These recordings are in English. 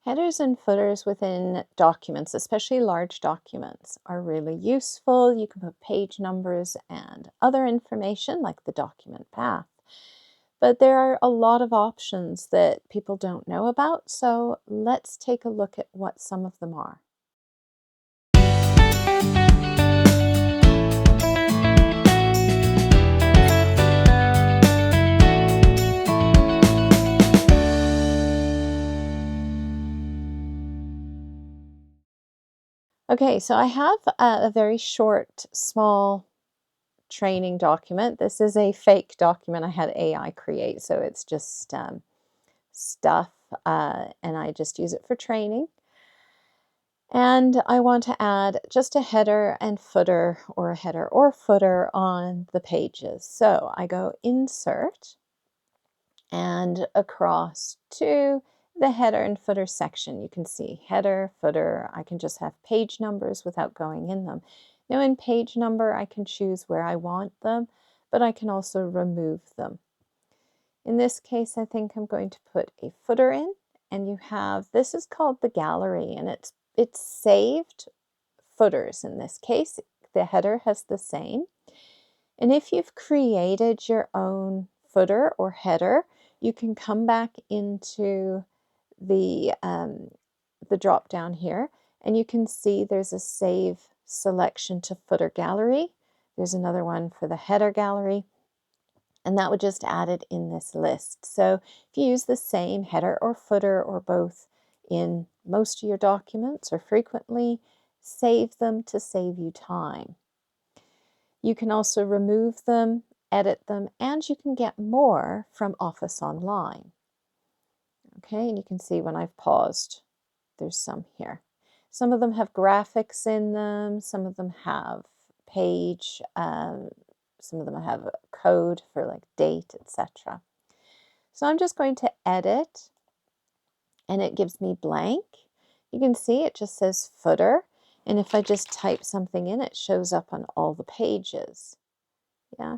Headers and footers within documents, especially large documents, are really useful. You can put page numbers and other information like the document path. But there are a lot of options that people don't know about, so let's take a look at what some of them are. Okay, so I have a very short, small training document. This is a fake document I had AI create, so it's just stuff, and I just use it for training. And I want to add just a header and footer, or a header or footer on the pages. So I go Insert and across to the header and footer section. You can see header, footer. I can just have page numbers without going in them. Now in page number, I can choose where I want them, but I can also remove them. In this case, I think I'm going to put a footer in, and you have, this is called the gallery, and it's saved footers in this case. The header has the same. And if you've created your own footer or header, you can come back into the drop down here, and you can see there's a save selection to footer gallery. There's another one for the header gallery, and that would just add it in this list. So if you use the same header or footer or both in most of your documents or frequently, save them to save you time. You can also remove them, edit them, and you can get more from Office Online. Okay, and you can see when I've paused, there's some here. Some of them have graphics in them, some of them have page, some of them have code for like date, etc. So I'm just going to edit, and it gives me blank. You can see it just says footer, and if I just type something in, it shows up on all the pages. Yeah.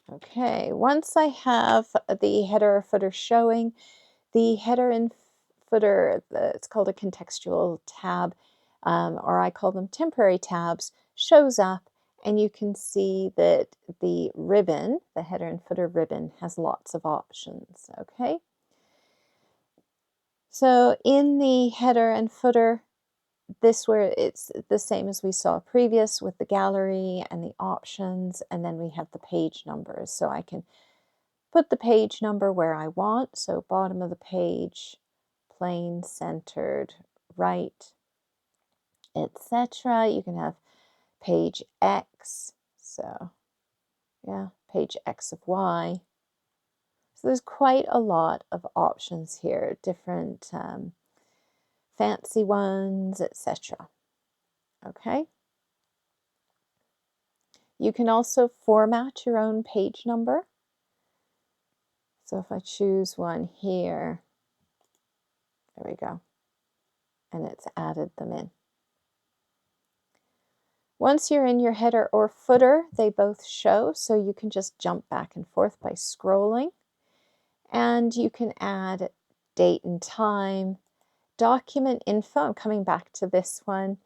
Okay, once I have the header or footer showing, the header and footer, it's called a contextual tab, or I call them temporary tabs, shows up, and you can see that the ribbon, the header and footer ribbon, has lots of options, okay? So in the header and footer, this where it's the same as we saw previous with the gallery and the options, and then we have the page numbers. So I can put the page number where I want, so bottom of the page, plain, centered, right, etc. You can have page X, so yeah, page X of Y. So there's quite a lot of options here, different fancy ones, etc. Okay. You can also format your own page number. So if I choose one here, there we go, and it's added them in. Once you're in your header or footer, they both show, so you can just jump back and forth by scrolling. And you can add date and time, document info, I'm coming back to this one,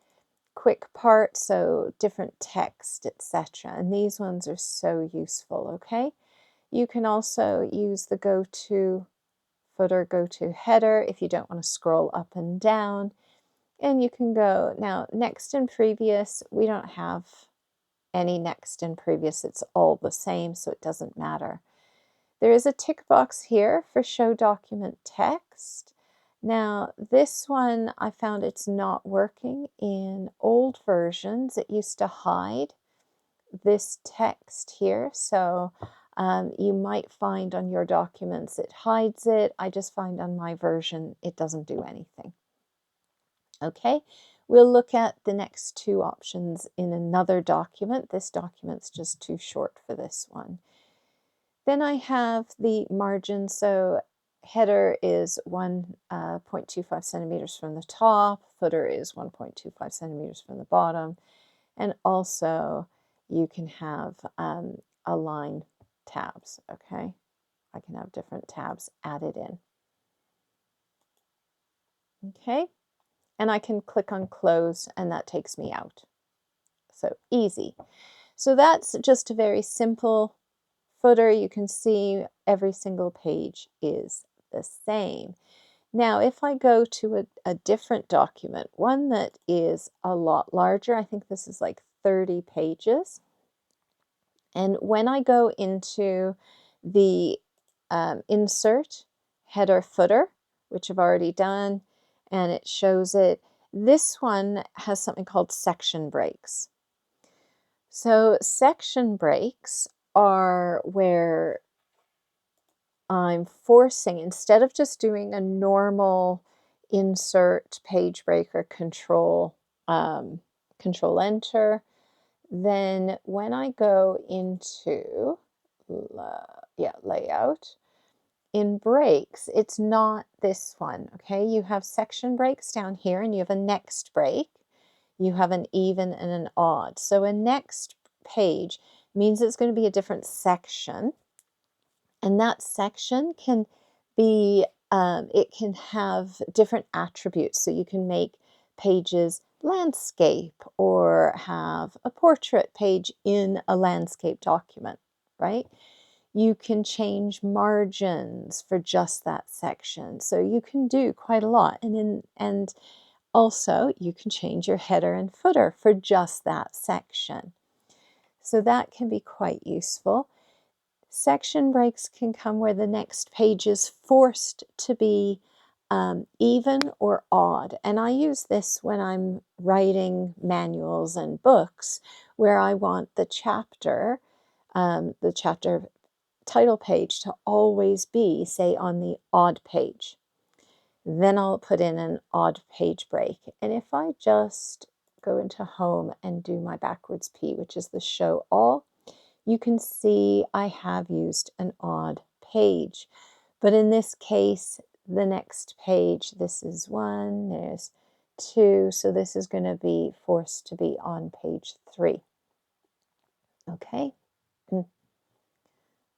quick part, so different text, etc. And these ones are so useful, okay? You can also use the go to footer, go to header if you don't want to scroll up and down. And you can go, now next and previous, we don't have any next and previous, it's all the same, so it doesn't matter. There is a tick box here for show document text. Now this one, I found it's not working in old versions. It used to hide this text here, so you might find on your documents it hides it. I just find on my version it doesn't do anything. Okay, we'll look at the next two options in another document. This document's just too short for this one. Then I have the margin, so header is 1.25 centimeters from the top, footer is 1.25 centimeters from the bottom, and also you can have align tabs, okay? I can have different tabs added in. Okay, and I can click on close and that takes me out. So easy. So that's just a very simple footer. You can see every single page is the same. Now, if I go to a different document, one that is a lot larger, I think this is like 30 pages. And when I go into the insert header footer, which I've already done, and it shows it, this one has something called section breaks. So section breaks are where I'm forcing, instead of just doing a normal insert page break or control enter, then when I go into layout, in breaks, it's not this one, okay? You have section breaks down here and you have a next break. You have an even and an odd. So a next page means it's going to be a different section. And that section can be, it can have different attributes. So you can make pages landscape or have a portrait page in a landscape document, right? You can change margins for just that section. So you can do quite a lot. And also you can change your header and footer for just that section. So that can be quite useful. Section breaks can come where the next page is forced to be even or odd. And I use this when I'm writing manuals and books where I want the chapter title page to always be, say, on the odd page. Then I'll put in an odd page break. And if I just go into home and do my backwards P, which is the show all, you can see I have used an odd page. But in this case, the next page, this is 1, there's 2, so this is going to be forced to be on page 3. Okay,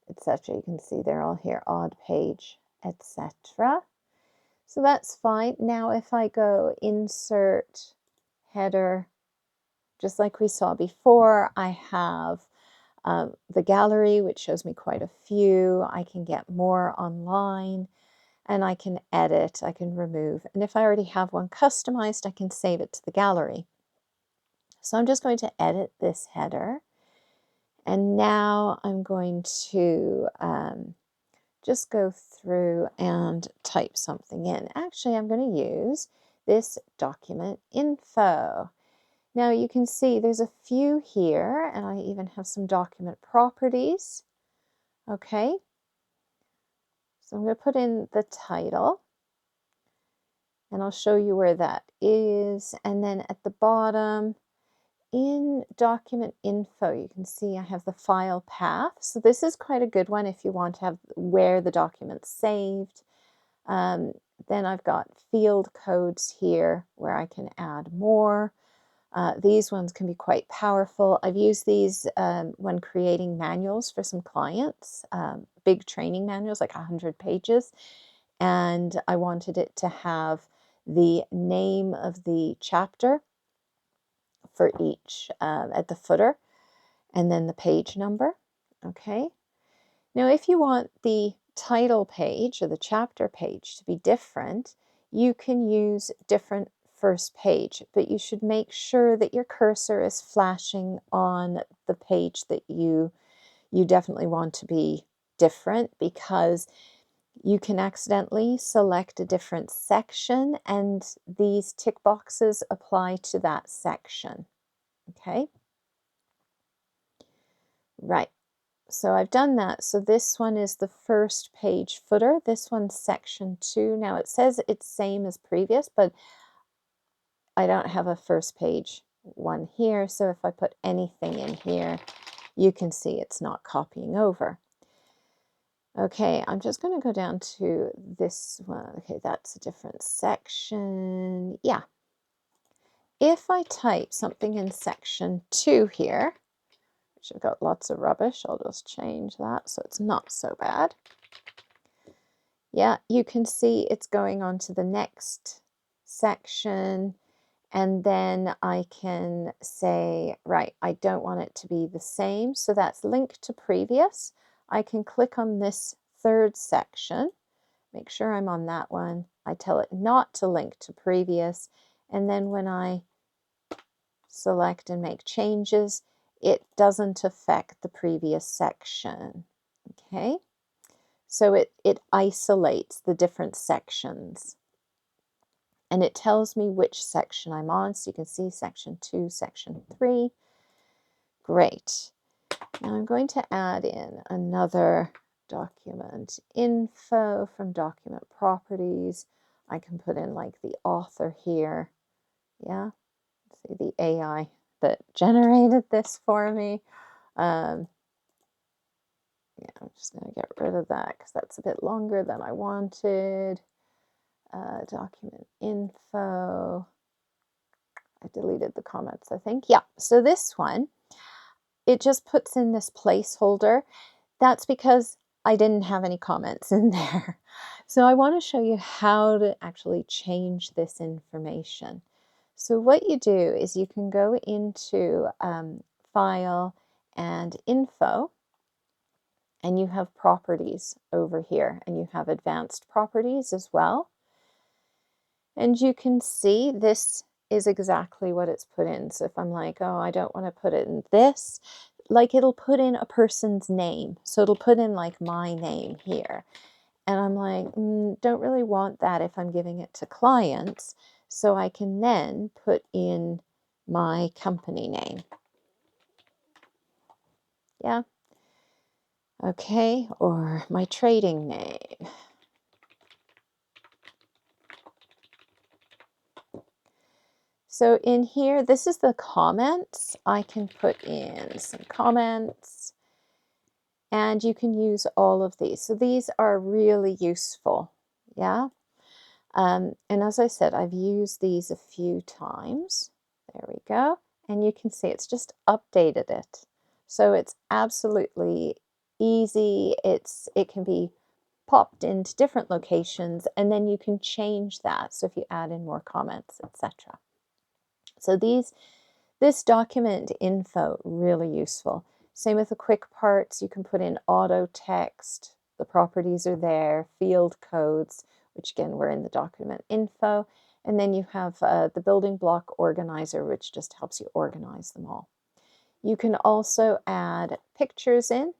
etc. You can see they're all here, odd page, etc. So that's fine. Now if I go insert header, just like we saw before, I have the gallery, which shows me quite a few. I can get more online and I can edit, I can remove. And if I already have one customized, I can save it to the gallery. So I'm just going to edit this header. And now I'm going to just go through and type something in. Actually, I'm going to use this document info. Now you can see there's a few here, and I even have some document properties. Okay, so I'm going to put in the title, and I'll show you where that is. And then at the bottom, in document info, you can see I have the file path. So this is quite a good one if you want to have where the document's saved. Then I've got field codes here where I can add more. These ones can be quite powerful. I've used these when creating manuals for some clients, big training manuals, like 100 pages. And I wanted it to have the name of the chapter for each at the footer, and then the page number. Okay. Now, if you want the title page or the chapter page to be different, you can use different first page, but you should make sure that your cursor is flashing on the page that you definitely want to be different, because you can accidentally select a different section and these tick boxes apply to that section. Okay. Right. So I've done that. So this one is the first page footer. This one's section 2. Now it says it's same as previous, but I don't have a first page one here. So if I put anything in here, you can see it's not copying over. Okay, I'm just going to go down to this one. Okay, that's a different section. Yeah. If I type something in section 2 here, which I've got lots of rubbish, I'll just change that so it's not so bad. Yeah, you can see it's going on to the next section. And then I can say, right, I don't want it to be the same. So that's linked to previous. I can click on this third section, make sure I'm on that one. I tell it not to link to previous. And then when I select and make changes, it doesn't affect the previous section. Okay, so it isolates the different sections. And it tells me which section I'm on. So you can see section 2, section 3. Great. Now I'm going to add in another document info from document properties. I can put in like the author here. Yeah, see the AI that generated this for me. Yeah, I'm just going to get rid of that because that's a bit longer than I wanted. Document info. I deleted the comments, I think. Yeah, so this one, it just puts in this placeholder. That's because I didn't have any comments in there. So I want to show you how to actually change this information. So what you do is you can go into File and Info, and you have Properties over here, and you have Advanced Properties as well. And you can see this is exactly what it's put in. So if I'm like, oh, I don't want to put it in this, like it'll put in a person's name. So it'll put in like my name here. And I'm like, don't really want that if I'm giving it to clients. So I can then put in my company name. Yeah. Okay. Or my trading name. So in here, this is the comments. I can put in some comments, and you can use all of these. So these are really useful. Yeah. And as I said, I've used these a few times. There we go. And you can see it's just updated it. So it's absolutely easy. It can be popped into different locations, and then you can change that. So if you add in more comments, etc. So this document info, really useful. Same with the quick parts. You can put in auto text. The properties are there, field codes, which again, were in the document info. And then you have the building block organizer, which just helps you organize them all. You can also add pictures in,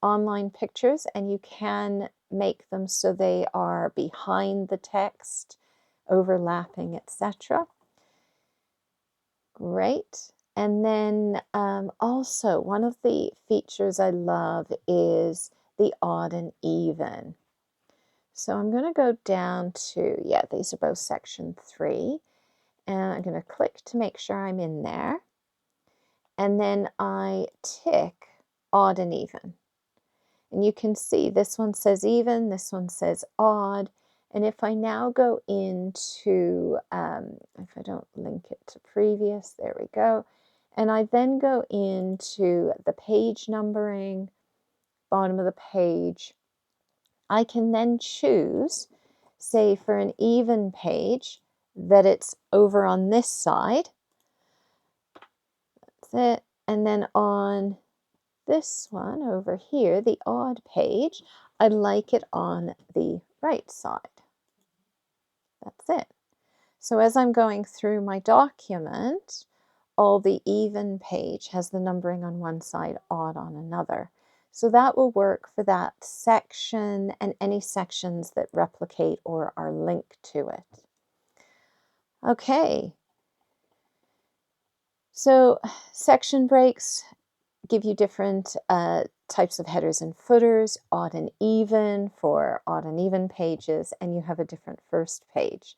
online pictures, and you can make them so they are behind the text, overlapping, etc. Great. And then also one of the features I love is the odd and even. So I'm going to go down to, yeah, these are both section 3. And I'm going to click to make sure I'm in there. And then I tick odd and even. And you can see this one says even, this one says odd. And if I now go into, if I don't link it to previous, there we go. And I then go into the page numbering, bottom of the page. I can then choose, say for an even page, that it's over on this side. That's it. And then on this one over here, the odd page, I'd like it on the right side. That's it. So as I'm going through my document, all the even page has the numbering on one side, odd on another. So that will work for that section and any sections that replicate or are linked to it. Okay. So section breaks give you different types of headers and footers, odd and even for odd and even pages, and you have a different first page.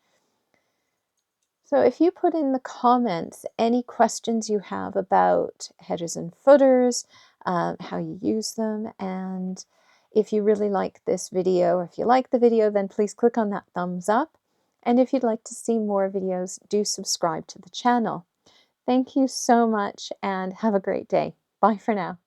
So if you put in the comments any questions you have about headers and footers, how you use them, and if you really like this video, or if you like the video, then please click on that thumbs up. And if you'd like to see more videos, do subscribe to the channel. Thank you so much and have a great day. Bye for now.